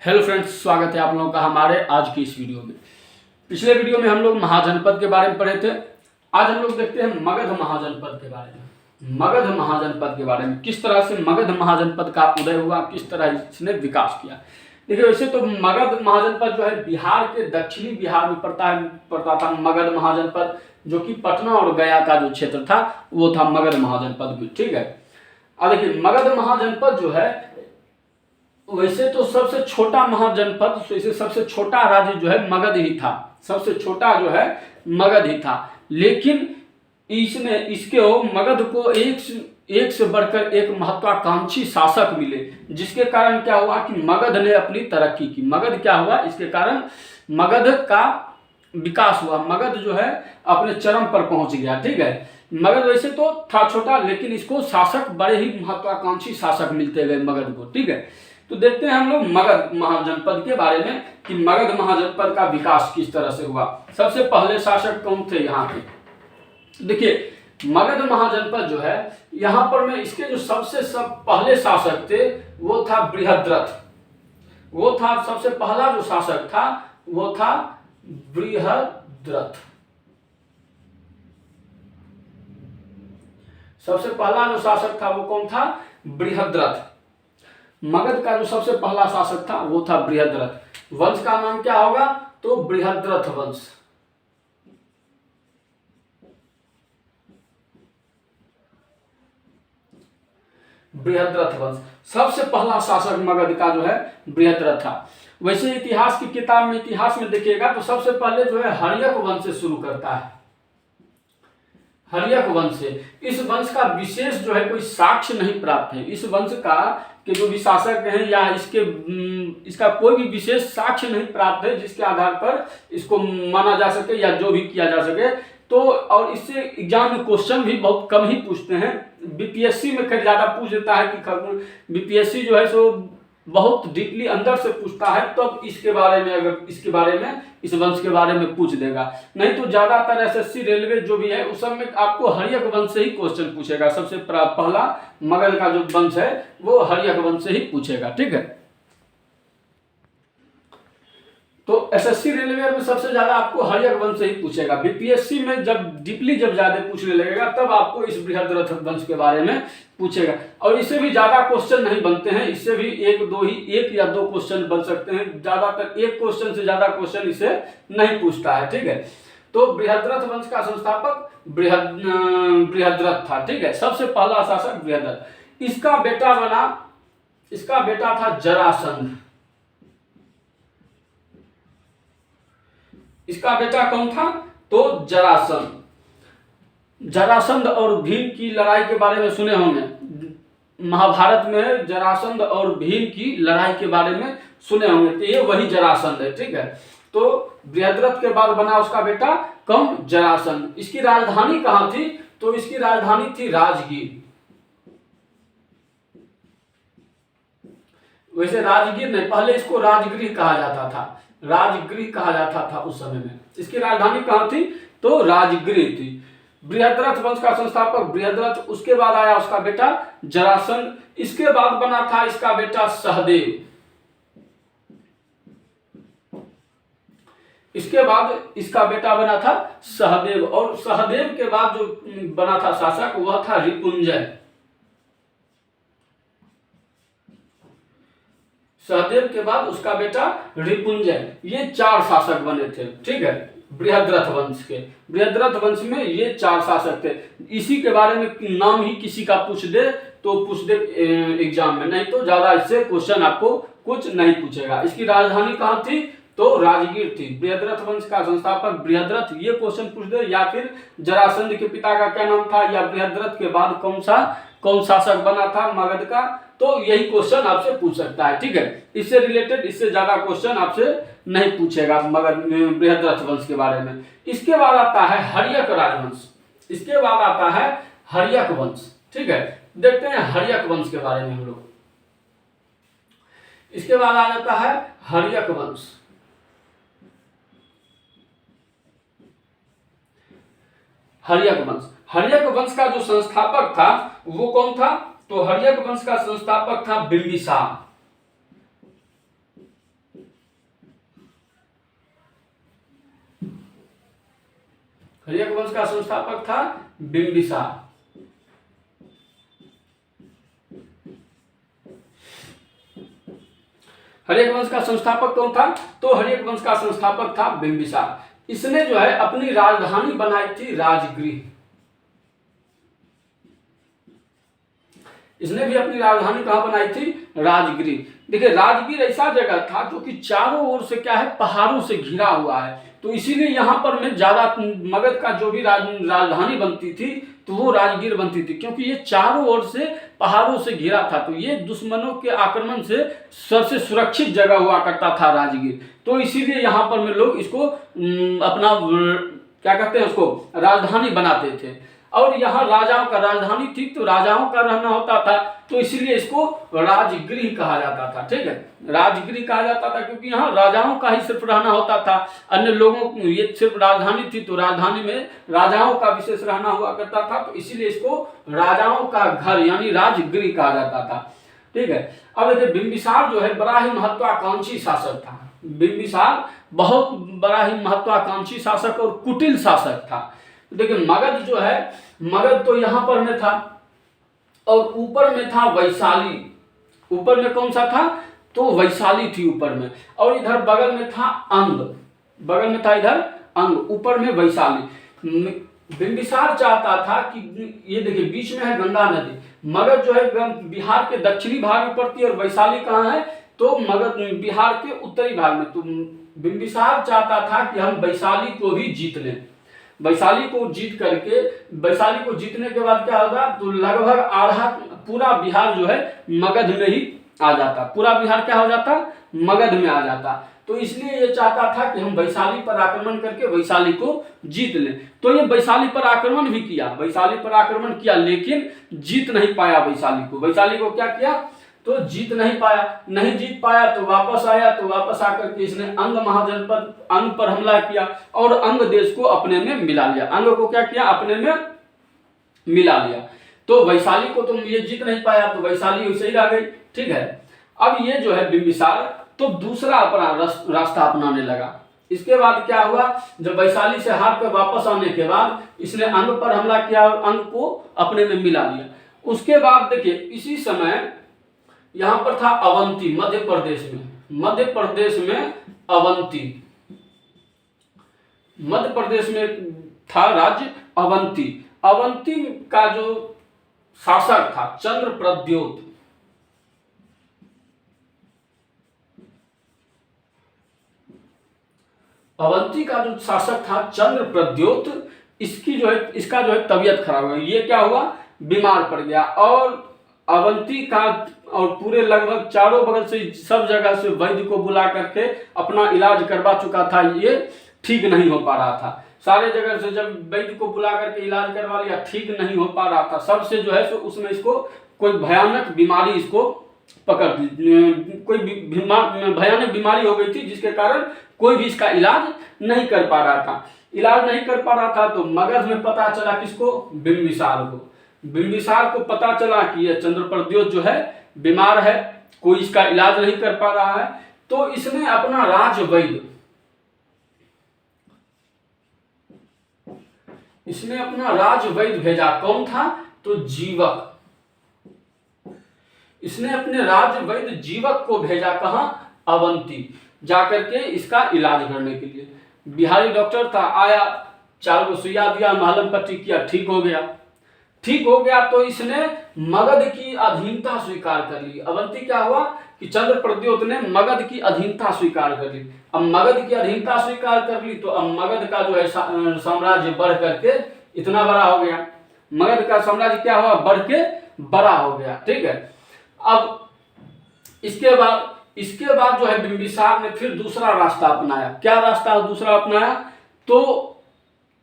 Hello friends, स्वागत है आप लोगों का हमारे आज की इस वीडियो में। पिछले वीडियो में हम लोग महाजनपद के बारे में पढ़े थे। आज हम लोग देखते हैं मगध महाजनपद के बारे में। मगध महाजनपद के बारे में किस तरह से मगध महाजनपद का उदय हुआ, किस तरह इसने विकास किया। देखिए, वैसे तो मगध महाजनपद जो है बिहार के दक्षिणी बिहार में पड़ता था। मगध महाजनपद जो कि पटना और गया का जो क्षेत्र था वो था मगध महाजनपद भी। ठीक है, अब देखिए मगध महाजनपद जो है वैसे तो सबसे छोटा महाजनपद, वैसे सबसे छोटा राज्य जो है मगध ही था। सबसे छोटा जो है मगध ही था, लेकिन इसके मगध को एक से बढ़कर एक महत्वाकांक्षी शासक मिले, जिसके कारण क्या हुआ कि मगध ने अपनी तरक्की की। मगध क्या हुआ, इसके कारण मगध का विकास हुआ। मगध जो है अपने चरम पर पहुंच गया। ठीक है, मगध वैसे तो था छोटा, लेकिन इसको शासक बड़े ही महत्वाकांक्षी शासक मिलते गए मगध को। ठीक है, तो देखते हैं हम लोग मगध महाजनपद के बारे में कि मगध महाजनपद का विकास किस तरह से हुआ। सबसे पहले शासक कौन थे यहाँ के। देखिए, मगध महाजनपद जो है यहाँ पर में इसके जो पहले शासक थे वो था बृहद्रथ। वो था सबसे पहला जो शासक था वो था बृहद्रथ। सबसे पहला जो शासक था वो कौन था, बृहद्रथ। मगध का जो सबसे पहला शासक था वो था बृहद्रथ। वंश का नाम क्या होगा, तो बृहद्रथ वंश। बृहद्रथ वंश सबसे पहला शासक मगध का जो है बृहद्रथ था। वैसे इतिहास की किताब में, इतिहास में देखिएगा तो सबसे पहले जो है हर्यक वंश से शुरू करता है। हर्यक वंश से। इस वंश का विशेष जो है कोई साक्ष्य नहीं प्राप्त है। इस वंश का के जो भी शासक हैं या इसका कोई भी विशेष साक्ष्य नहीं प्राप्त है जिसके आधार पर इसको माना जा सके या जो भी किया जा सके। तो और इससे एग्जाम में क्वेश्चन भी बहुत कम ही पूछते हैं। बीपीएससी में खैर ज्यादा पूछ देता है कि बीपीएससी जो है सो बहुत डीपली अंदर से पूछता है, तब इसके बारे में, अगर इसके बारे में, इस वंश के बारे में पूछ देगा। नहीं तो ज्यादातर एसएससी रेलवे जो भी है उस सब में आपको हर्यक वंश से ही क्वेश्चन पूछेगा। सबसे पहला मगध का जो वंश है वो हर्यक वंश से ही पूछेगा। ठीक है, तो एसएससी रेलवे में सबसे ज्यादा आपको हर्यक वंश से ही पूछेगा। बीपीएससी में जब डीपली ज्यादा पूछने लगेगा तब आपको इस बृहद्रथ वंश के बारे में पूछेगा। और इससे भी ज्यादा क्वेश्चन नहीं बनते हैं, इससे भी एक या दो क्वेश्चन बन सकते हैं। ज्यादातर एक क्वेश्चन से ज्यादा क्वेश्चन इसे नहीं पूछता है। ठीक है, तो बृहद्रथ वंश का संस्थापक बृहद्रथ था। ठीक है, सबसे पहला शासक बृहद्रथ। इसका बेटा था जरासंध। इसका बेटा कौन था, तो जरासंध। जरासंध और भीम की लड़ाई के बारे में सुने होंगे। महाभारत में जरासंध और भीम की लड़ाई के बारे में सुने होंगे, तो ये वही जरासंध है। ठीक है, तो बृहद्रथ के बाद बना उसका बेटा कौन, जरासंध। इसकी राजधानी कहाँ थी, तो इसकी राजधानी थी राजगीर। वैसे राजगीर नहीं, पहले इसको राजगृह कहा जाता था। राजगृह कहा जाता था उस समय में। इसकी राजधानी कहाँ थी, तो राजगृह थी। बृहद्रथ वंश का संस्थापक बृहद्रथ, उसके बाद आया उसका बेटा जरासंध। इसके बाद बना था इसका बेटा सहदेव। इसके बाद इसका बेटा बना था सहदेव, और सहदेव के बाद जो बना था शासक वह था रिपुंजय। सहदेव के बाद उसका बेटा रिपुंजय। ये 4 शासक बने थे। ठीक है, बृहद्रथ वंश के। बृहद्रथ वंश में ये 4 शासक थे। इसी के बारे में नाम ही किसी का पूछ दे एग्जाम में, नहीं तो ज्यादा इससे क्वेश्चन आपको कुछ नहीं पूछेगा। इसकी राजधानी कहाँ थी, तो राजगीर थी। बृहद्रथ वंश का संस्थापक बृहद्रथ, ये क्वेश्चन पूछ दे, या फिर जरासंध के पिता का क्या नाम था, या बृहद्रथ के बाद कौन शासक बना था मगध का, तो यही क्वेश्चन आपसे पूछ सकता है। ठीक है, इससे रिलेटेड इससे ज्यादा क्वेश्चन आपसे नहीं पूछेगा मगध बृहद्रथ वंश के बारे में। इसके बाद आता है हर्यक राजवंश। इसके बाद आता है हर्यक वंश। ठीक है, देखते हैं हर्यक वंश के बारे में हम लोग। इसके बाद आ जाता है हर्यक वंश। हर्यक वंश का जो संस्थापक था वो कौन था, तो हर्यक वंश का संस्थापक था बिंबिसार। हर्यक वंश का संस्थापक था बिंबिसार। हर्यक वंश का संस्थापक कौन था? तो हर्यक वंश का संस्थापक था बिंबिसार। इसने जो है अपनी राजधानी बनाई थी राजगृह। इसने भी अपनी राजधानी कहां बनाई थी? राजगृह। देखिए राजगीर ऐसा जगह था जो कि चारों ओर से क्या है, पहाड़ों से घिरा हुआ है, तो इसीलिए यहाँ पर में ज्यादा मगध का जो भी राजधानी बनती थी तो वो राजगीर बनती थी, क्योंकि ये चारों ओर से पहाड़ों से घिरा था, तो ये दुश्मनों के आक्रमण से सबसे सुरक्षित जगह हुआ करता था राजगीर। तो इसीलिए यहाँ पर में लोग इसको अपना क्या कहते हैं, उसको राजधानी बनाते थे। और यहाँ राजाओं का राजधानी थी, तो राजाओं का रहना होता था, तो इसीलिए इसको राजगृह कहा जाता था। ठीक है, राजगृह कहा जाता था क्योंकि यहाँ राजाओं का ही सिर्फ रहना होता था, अन्य लोगों ये सिर्फ राजधानी थी, तो राजधानी में राजाओं का विशेष रहना हुआ करता था, तो इसीलिए इसको राजाओं का घर यानी राजगृह कहा जाता था। ठीक है, अब देखिए बिंबिसार जो है बड़ा ही महत्वाकांक्षी शासक था। बिंबिसार बहुत बड़ा ही महत्वाकांक्षी शासक और कुटिल शासक था। देखिए मगध जो है, मगध तो यहाँ पर में था और ऊपर में था वैशाली। ऊपर में कौन सा था? तो वैशाली थी ऊपर में, और इधर बगल में था अंग, बगल में था इधर अंग, ऊपर में वैशाली। बिंबिसार चाहता था कि ये देखिए बीच में है गंगा नदी, मगध जो है बिहार के दक्षिणी भाग में पड़ती है और वैशाली कहाँ है? तो मगध बिहार के उत्तरी भाग में। तो बिंबिसार चाहता था कि हम वैशाली को भी जीत लें। वैशाली को जीत करके, वैशाली को जीतने के बाद क्या होगा, तो लगभग आधा पूरा बिहार जो है मगध में ही आ जाता, पूरा बिहार क्या हो जाता? मगध में आ जाता। तो इसलिए ये चाहता था कि हम वैशाली पर आक्रमण करके वैशाली को जीत लें। तो ये वैशाली पर आक्रमण भी किया, वैशाली पर आक्रमण किया, लेकिन जीत नहीं पाया वैशाली को। वैशाली को क्या किया? तो जीत नहीं पाया। नहीं जीत पाया तो वापस आया, तो वापस आकर के इसने अंग महाजनपद, अंग पर हमला किया और अंग देश को अपने में मिला लिया। अंग को क्या किया? अपने में मिला लिया। तो वैशाली को तो ये जीत नहीं पाया, तो वैशाली वैसे ही रह गई। ठीक है, अब ये जो है बिंबिसार तो दूसरा अपना रास्ता अपनाने लगा। इसके बाद क्या हुआ, जब वैशाली से हार कर वापस आने के बाद इसने अंग पर हमला किया और अंग को अपने में मिला लिया। उसके बाद देखिए इसी समय यहां पर था अवंती, मध्य प्रदेश में, मध्य प्रदेश में अवंती, मध्य प्रदेश में था राज्य अवंती। अवंती का जो शासक था चंद्रप्रद्योत। अवंती का जो शासक था चंद्रप्रद्योत, इसकी जो है, इसका जो है तबीयत खराब हुई। ये क्या हुआ? बीमार पड़ गया। और अवंती का और पूरे लगभग चारों बगल से सब जगह से वैद्य को बुला करके अपना इलाज करवा चुका था, ये ठीक नहीं हो पा रहा था। सारे जगह से जब वैद्य को बुला करके इलाज करवा लिया, ठीक नहीं हो पा रहा था। सबसे जो है सो उसमें इसको कोई भयानक बीमारी इसको पकड़ ली, कोई भयानक बीमारी हो गई थी, जिसके कारण कोई भी इसका इलाज नहीं कर पा रहा था। इलाज नहीं कर पा रहा था तो मगध में पता चला किसको? बिंबिसार को। बिंबिसार को पता चला कि यह चंद्रप्रद्योत जो है बीमार है, कोई इसका इलाज नहीं कर पा रहा है, तो इसने अपना राजवैद्य, इसने अपना राजवैद्य भेजा। कौन था? तो जीवक। इसने अपने राजवैद्य जीवक को भेजा कहां? अवंती, जाकर के इसका इलाज करने के लिए। बिहारी डॉक्टर था, आया, 4 गो सुइया दिया, महलम पट्टी किया, ठीक हो गया। ठीक हो गया तो इसने मगध की अधीनता स्वीकार कर ली। अवंती क्या हुआ कि चंद्रप्रद्योत ने मगध की अधीनता स्वीकार कर ली। अब मगध की अधीनता स्वीकार कर ली तो अब मगध का जो है साम्राज्य बढ़ करके इतना बड़ा हो गया। मगध का साम्राज्य क्या हुआ? बढ़ के बड़ा हो गया। ठीक है, अब इसके बाद जो है बिंबिसार ने फिर दूसरा रास्ता अपनाया। क्या रास्ता दूसरा अपनाया? तो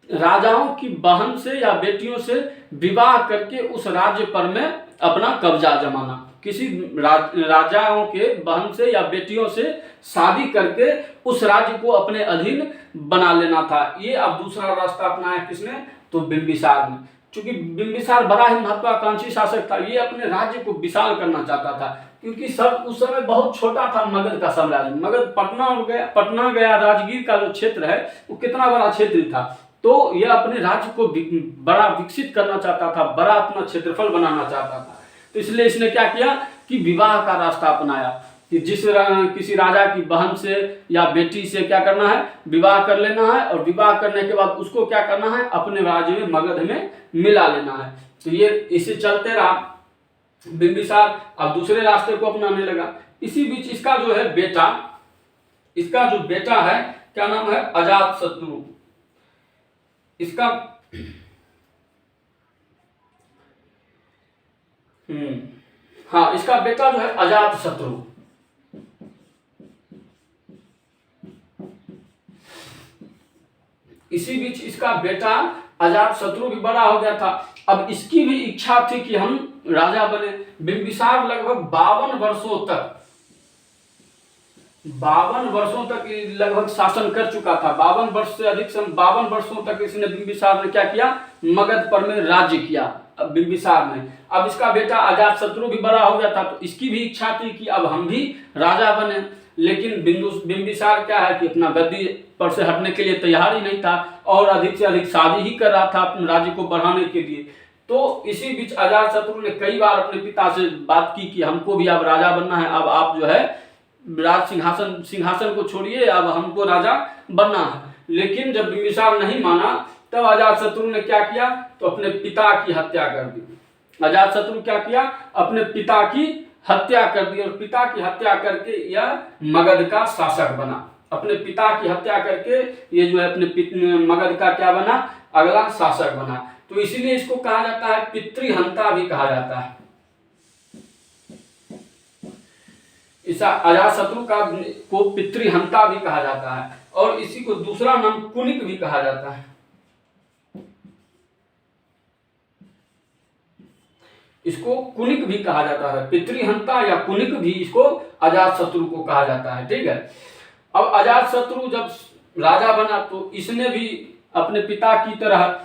राजाओं की बहन से या बेटियों से विवाह करके उस राज्य पर में अपना कब्जा जमाना। किसी राजाओं के बहन से या बेटियों से शादी करके उस राज्य को अपने अधीन बना लेना था। ये अब दूसरा रास्ता अपनाया किसने? तो बिंबिसार ने। क्योंकि बिंबिसार बड़ा ही महत्वाकांक्षी शासक था, ये अपने राज्य को विशाल करना चाहता था, क्योंकि सब उस समय बहुत छोटा था मगध का साम्राज्य। मगध पटना गया, राजगीर का जो क्षेत्र है वो कितना बड़ा क्षेत्र था, तो यह अपने राज्य को बड़ा विकसित करना चाहता था, बड़ा अपना क्षेत्रफल बनाना चाहता था। तो इसलिए इसने क्या किया कि विवाह का रास्ता अपनाया कि किसी राजा की बहन से या बेटी से क्या करना है, विवाह कर लेना है, और विवाह करने के बाद उसको क्या करना है, अपने राज्य में मगध में मिला लेना है। तो ये इसे चलते रहा। बिंबिसार अब दूसरे रास्ते को अपनाने लगा। इसी बीच इसका जो है बेटा, इसका जो बेटा है क्या नाम है, अजातशत्रु। इसका हाँ, इसका बेटा जो है अजातशत्रु। इसी बीच इसका बेटा अजातशत्रु भी बड़ा हो गया था। अब इसकी भी इच्छा थी कि हम राजा बने। बिंबिसार लगभग 52 वर्षों तक लगभग शासन कर चुका था। 52 वर्ष से अधिक 52 वर्षों तक इसने, बिंबिसार ने क्या किया, मगध पर में राज्य किया बिंबिसार ने। अब इसका बेटा अजातशत्रु भी बड़ा हो गया था, तो इसकी भी इच्छा थी कि अब हम भी राजा बने। लेकिन बिंबिसार क्या है कि अपना गद्दी पर से हटने के लिए तैयार ही नहीं था, और अधिक से अधिक शादी ही कर रहा था अपने राज्य को बढ़ाने के लिए। तो इसी बीच अजातशत्रु ने कई बार अपने पिता से बात की कि हमको भी अब राजा बनना है, अब आप जो है राज सिंहासन को छोड़िए, अब हमको राजा बनना है। लेकिन जब बिंबिसार नहीं माना, तब अजातशत्रु ने क्या किया, तो अपने पिता की हत्या कर दी। अजातशत्रु क्या किया, अपने पिता की हत्या कर दी, और पिता की हत्या करके यह मगध का शासक बना। अपने पिता की हत्या करके ये जो है अपने मगध का क्या बना, अगला शासक बना। तो इसीलिए इसको कहा जाता है पितृहंता भी कहा जाता है। इस अजातशत्रु को पितृहंता भी कहा जाता है, और इसी को दूसरा नाम कुनिक भी कहा जाता है। इसको कुनिक भी कहा जाता है, पितृहंता या कुनिक भी इसको अजातशत्रु को कहा जाता है। ठीक है। अब अजातशत्रु जब राजा बना, तो इसने भी अपने पिता की तरह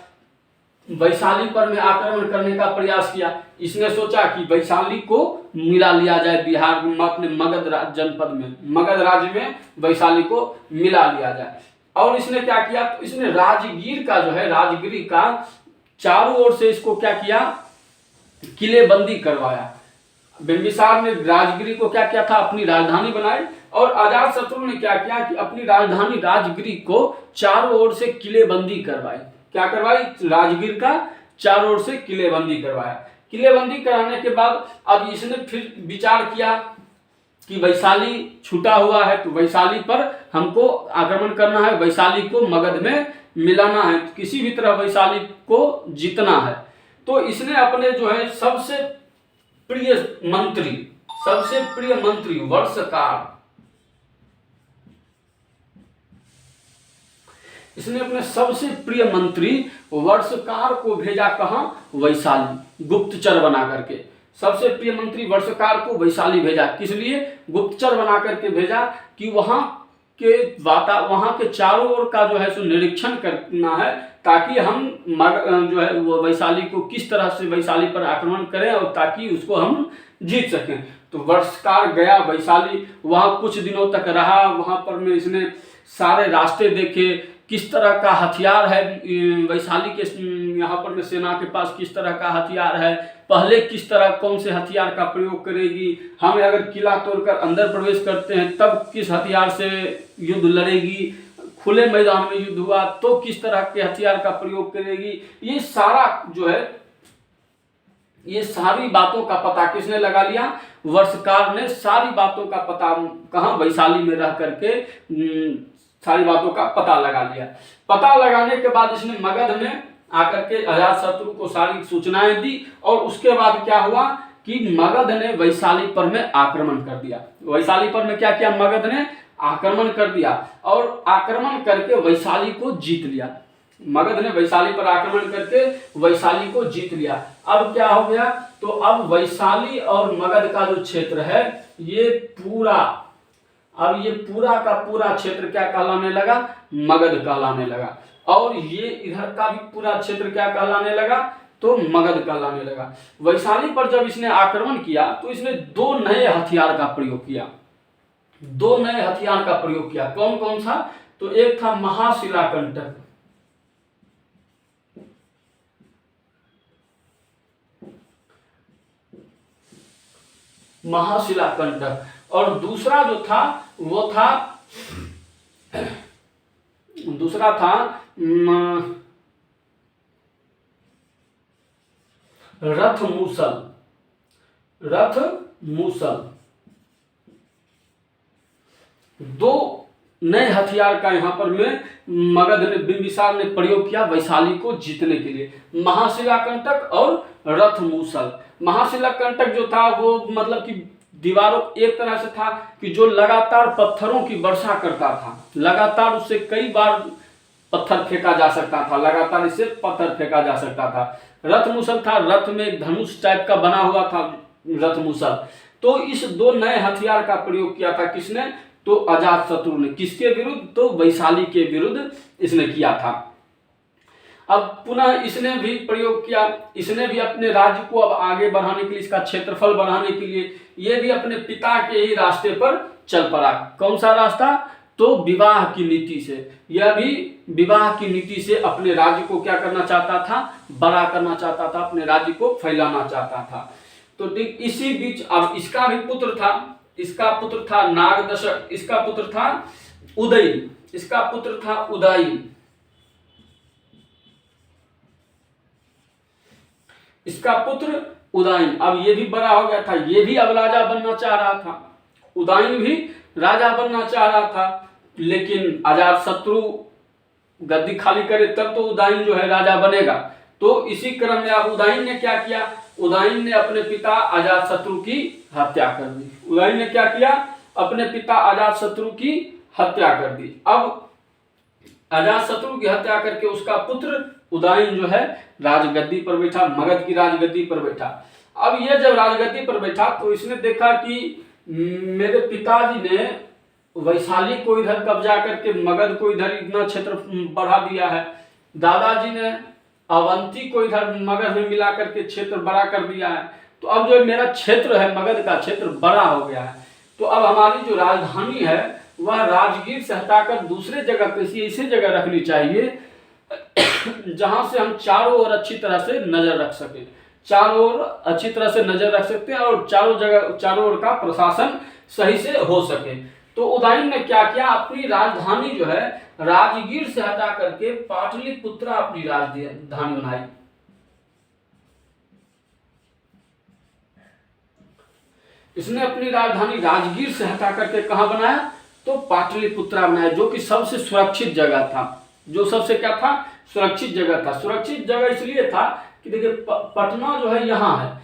वैशाली पर में आक्रमण करने का प्रयास किया। इसने सोचा कि वैशाली को मिला लिया जाए बिहार में, अपने मगध जनपद में, मगध राज्य में वैशाली को मिला लिया जाए। और इसने क्या किया, तो इसने राजगीर का जो है, राजगिरी का चारों ओर से इसको क्या किया, किलेबंदी करवाया। बिंबिसार ने राजगिरी को क्या किया था, अपनी राजधानी बनाई, और अजातशत्रु ने क्या किया कि अपनी राजधानी राजगिरी को चारों ओर से किलेबंदी करवाई। क्या करवाई, राजगीर का चारों ओर से किलेबंदी करवाया। किलेबंदी कराने के बाद अब इसने फिर विचार किया कि वैशाली छूटा हुआ है, तो वैशाली पर हमको आक्रमण करना है, वैशाली को मगध में मिलाना है, किसी भी तरह वैशाली को जीतना है। तो इसने अपने जो है सबसे प्रिय मंत्री वर्षकार, इसने अपने सबसे प्रिय मंत्री वर्षकार को भेजा कहां, वैशाली, गुप्तचर बना करके। सबसे प्रिय मंत्री वर्षकार को वैशाली भेजा, किस लिए, गुप्तचर बना करके भेजा कि वहां के चारों ओर का जो है सो निरीक्षण करना है, ताकि हम जो है वो वैशाली को किस तरह से वैशाली पर आक्रमण करें, और ताकि उसको हम जीत सकें। तो वर्षकार गया वैशाली, वहां कुछ दिनों तक रहा। वहां पर में इसने सारे रास्ते देखे, किस तरह का हथियार है वैशाली के यहाँ पर में सेना के पास, किस तरह का हथियार है, पहले किस तरह कौन से हथियार का प्रयोग करेगी, हमें अगर किला तोड़कर अंदर प्रवेश करते हैं तब किस हथियार से युद्ध लड़ेगी, खुले मैदान में युद्ध हुआ तो किस तरह के हथियार का प्रयोग करेगी। ये सारा जो है, ये सारी बातों का पता किसने लगा लिया, वर्षकार ने सारी बातों का पता कहाँ, वैशाली में रह करके सारी बातों का पता लगा लिया। पता लगाने के बाद इसने मगध में आकर के अजातशत्रु को सारी सूचनाएं दी, और उसके बाद क्या हुआ कि मगध ने वैशाली पर में आक्रमण कर दिया। वैशाली पर में क्या किया, मगध ने आक्रमण कर दिया, और आक्रमण करके वैशाली को जीत लिया। मगध ने वैशाली पर आक्रमण करके वैशाली को जीत लिया। अब क्या हो गया, तो अब वैशाली और मगध का जो क्षेत्र है, ये पूरा का पूरा क्षेत्र क्या कहलाने लगा, मगध कहलाने लगा। और ये इधर का भी पूरा क्षेत्र क्या कहलाने लगा, तो मगध कहलाने लगा। वैशाली पर जब इसने आक्रमण किया, तो इसने दो नए हथियार का प्रयोग किया। कौन कौन सा, तो एक था महाशिलाकंटक, महाशिलाकंटक, और दूसरा जो था वो था रथ मूसल। दो नए हथियार का यहाँ पर में मगध ने, बिंबिसार ने प्रयोग किया वैशाली को जीतने के लिए, महाशिलाकंटक और रथ मूसल। महाशिलाकंटक जो था वो मतलब कि दीवारों एक तरह से था कि जो लगातार पत्थरों की वर्षा करता था, लगातार उससे कई बार पत्थर फेंका जा सकता था, लगातार इससे पत्थर फेंका जा सकता था। रथ मूसल था, रथ में एक धनुष टाइप का बना हुआ था रथ मूसल। तो इस दो नए हथियार का प्रयोग किया था किसने, तो अजातशत्रु ने। किसके विरुद्ध, तो वैशाली के विरुद्ध इसने किया था। अब पुनः इसने भी प्रयोग किया, इसने भी अपने राज्य को अब आगे बढ़ाने के लिए, इसका क्षेत्रफल बढ़ाने के लिए ये भी अपने पिता के ही रास्ते पर चल पड़ा। कौन सा रास्ता, तो विवाह की नीति से। यह भी विवाह की नीति से अपने राज्य को क्या करना चाहता था, बड़ा करना चाहता था, अपने राज्य को फैलाना चाहता था। तो ठीक इसी बीच अब इसका भी पुत्र था, इसका पुत्र था नागदशक, इसका पुत्र था उदयन, इसका पुत्र था उदयन, इसका पुत्र उदयन। अब ये भी बड़ा हो गया था, ये भी अब राजा बनना चाह रहा था, उदयन भी राजा बनना चाह रहा था, लेकिन अजातशत्रु गद्दी खाली करे तब तो उदयन जो है राजा बनेगा। तो इसी क्रम में अब उदयन ने क्या किया, उदयन ने अपने पिता अजातशत्रु की हत्या कर दी। उदयन ने क्या किया, अपने पिता अजातशत्रु की हत्या कर दी। अब अजातशत्रु की हत्या करके उसका पुत्र उदयन जो है राजगद्दी पर बैठा, मगध की राजगद्दी पर बैठा। अब ये जब राजगद्दी पर बैठा तो इसने देखा कि मेरे पिताजी ने वैशाली को इधर कब्जा करके मगध को इधर इतना क्षेत्र बढ़ा दिया है, दादाजी ने अवंती को इधर मगध में मिला करके क्षेत्र बड़ा कर दिया है। तो अब जो मेरा क्षेत्र है, मगध का क्षेत्र बड़ा हो गया है, तो अब हमारी जो राजधानी है वह राजगीर से हटाकर दूसरे जगह पे ऐसी जगह रखनी चाहिए जहां से हम चारों ओर अच्छी तरह से नजर रख सके, चारों ओर अच्छी तरह से नजर रख सकते हैं और चारों ओर का प्रशासन सही से हो सके। तो उदयन ने क्या किया, अपनी राजधानी जो है राजगीर से हटा करके पाटलिपुत्रा अपनी राजधानी बनाई। इसने अपनी राजधानी राजगीर से हटा करके कहां बनाया, तो पाटलिपुत्रा बनाया, जो कि सबसे सुरक्षित जगह था, जो सबसे क्या था, सुरक्षित जगह था। सुरक्षित जगह इसलिए था कि देखिए पटना जो है यहाँ है,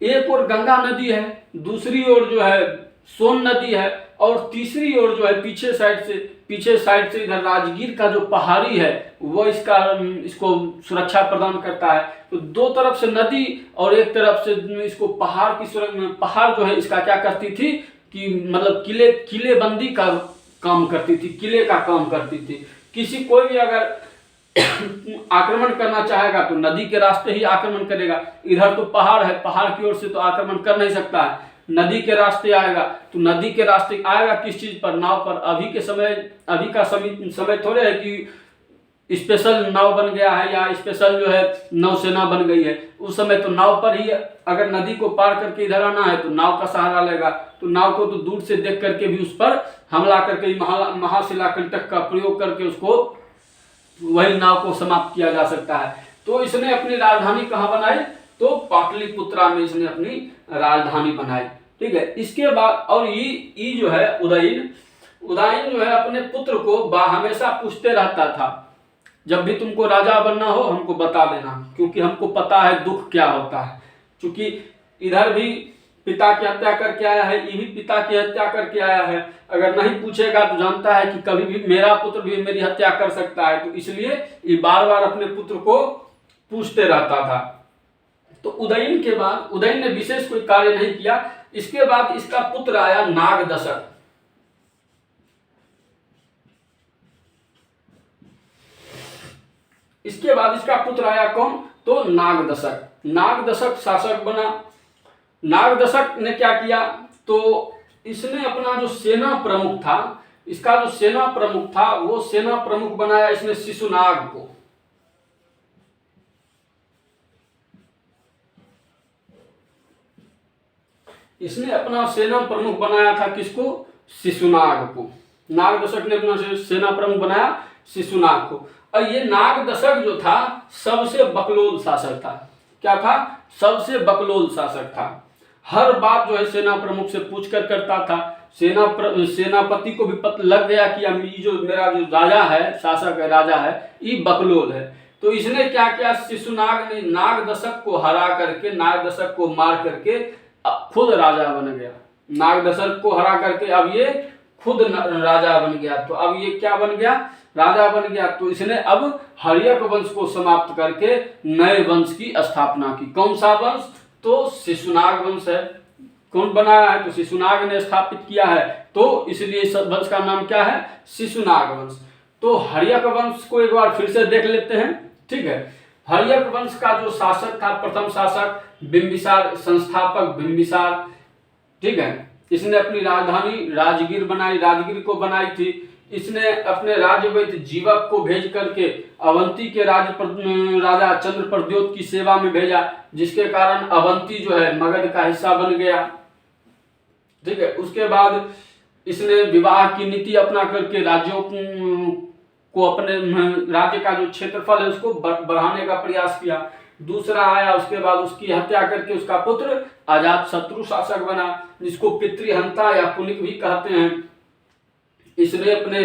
एक ओर गंगा नदी है, दूसरी ओर जो है सोन नदी है, और तीसरी ओर जो है पीछे साइड से इधर राजगीर का जो पहाड़ी है वो इसको सुरक्षा प्रदान करता है। तो दो तरफ से नदी और एक तरफ से इसको पहाड़ जो है इसका क्या करती थी कि मतलब किलेबंदी का काम करती थी, किले का काम करती थी। कोई भी अगर आक्रमण करना चाहेगा तो नदी के रास्ते ही आक्रमण करेगा, इधर तो पहाड़ है, पहाड़ की ओर से तो आक्रमण कर नहीं सकता है, नदी के रास्ते आएगा। तो नदी के रास्ते आएगा किस चीज पर, नाव पर। अभी का समय थोड़े है कि स्पेशल नाव बन गया है या स्पेशल जो है नौसेना बन गई है। उस समय तो नाव पर ही, अगर नदी को पार करके इधर आना है तो नाव का सहारा लेगा, तो नाव को तो दूर से देख करके भी उस पर हमला करके महाशिलाकंटक का प्रयोग करके उसको वही नाव को समाप्त किया जा सकता है। तो इसने अपनी राजधानी कहाँ बनाई, तो पाटलिपुत्रा में इसने अपनी राजधानी बनाई। ठीक है, इसके बाद और ये जो है उदयन जो है अपने पुत्र को हमेशा पूछते रहता था, जब भी तुमको राजा बनना हो हमको बता देना, क्योंकि हमको पता है दुख क्या होता है। क्योंकि इधर भी पिता की हत्या करके आया है, ये भी पिता की हत्या करके आया है, अगर नहीं पूछेगा तो जानता है कि कभी भी मेरा पुत्र भी मेरी हत्या कर सकता है। तो इसलिए ये बार बार अपने पुत्र को पूछते रहता था। तो उदयन के बाद उदयन ने विशेष कोई कार्य नहीं किया। इसके बाद इसका पुत्र आया नागदशक। इसके बाद इसका पुत्र आया कौन, तो नागदशक। नागदशक शासक बना। नागदशक ने क्या किया, तो इसने अपना जो सेना प्रमुख था, इसका जो सेना प्रमुख था वो सेना प्रमुख बनाया इसने शिशुनाग को। इसने अपना सेना प्रमुख बनाया था किसको? शिशुनाग को। नागदशक ने अपना सेना प्रमुख बनाया शिशुनाग को। और ये नागदशक जो था सबसे बकलोल शासक था। क्या था? सबसे बकलोल शासक था। हर बात जो है सेना प्रमुख से पूछ कर करता था। सेनापति को भी पता लग गया कि ये जो मेरा जो राजा है, शासक है, राजा है, ये बकलोल है। तो इसने क्या किया? शिशुनाग ने नागदशक को हरा करके, नागदशक को मार करके खुद राजा बन गया। नागदशक को हरा करके अब ये खुद राजा बन गया। तो अब ये क्या बन गया? राजा बन गया। तो इसने अब हर्यक वंश को समाप्त करके नए वंश की स्थापना की। कौन सा वंश? तो शिशुनाग वंश है। कौन बनाया है? तो शिशुनाग ने स्थापित किया है। तो इसलिए इस वंश का नाम क्या है? शिशुनाग वंश। तो हर्यक वंश को एक बार फिर से देख लेते हैं। ठीक है, हर्यक वंश का जो शासक था, प्रथम शासक बिंबिसार, संस्थापक बिंबिसार। ठीक है, इसने अपनी राजधानी राजगीर बनाई, राजगीर को बनाई थी। इसने अपने राज्यवैद्य जीवक को भेज करके अवंती के राजा चंद्रप्रद्योत की सेवा में भेजा, जिसके कारण अवंती जो है मगध का हिस्सा बन गया। ठीक है, उसके बाद इसने विवाह की नीति अपना करके राज्यों को, अपने राज्य का जो क्षेत्रफल है उसको बढ़ाने का प्रयास किया। दूसरा आया, उसके बाद उसकी हत्या करके उसका पुत्र अजात शत्रु शासक बना, जिसको पितृहंता या पुनिक भी कहते हैं। इसने अपने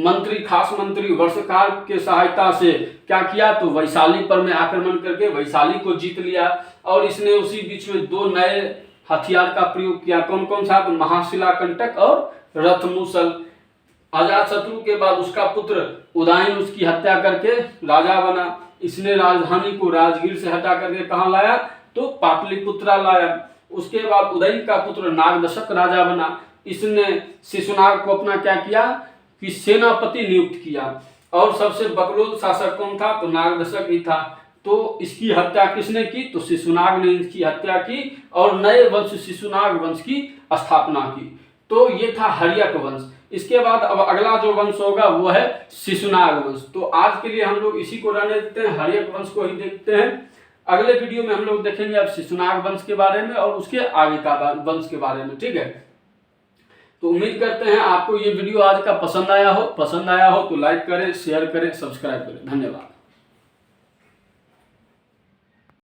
मंत्री, खास मंत्री वर्षकार के सहायता से क्या किया? तो वैशाली पर में आक्रमण करके वैशाली को जीत लिया। और इसने उसी बीच में दो नए हथियार का प्रयोग किया। कौन कौन सा? तो महाशिलाकंटक और रथमूसल। अजातशत्रु के बाद उसका पुत्र उदयन उसकी हत्या करके राजा बना। इसने राजधानी को राजगीर से हटा करके कहाँ लाया? तो पाटलिपुत्रा लाया। उसके बाद उदयन का पुत्र नागदशक राजा बना। इसने शिशुनाग को अपना क्या किया कि सेनापति नियुक्त किया। और सबसे बकलोल शासक कौन था? तो नागदशक ही था। तो इसकी हत्या किसने की? तो शिशुनाग ने इसकी हत्या की और नए वंश शिशुनाग वंश की स्थापना की। तो ये था हर्यक वंश। इसके बाद अब अगला जो वंश होगा वो है शिशुनाग वंश। तो आज के लिए हम लोग इसी को रहने देते हैं, हर्यक वंश को ही देखते हैं। अगले वीडियो में हम लोग देखेंगे अब शिशुनाग वंश के बारे में और उसके आगे का वंश के बारे में। ठीक है, तो उम्मीद करते हैं आपको ये वीडियो आज का पसंद आया हो। तो लाइक करें, शेयर करें, सब्सक्राइब करें। धन्यवाद।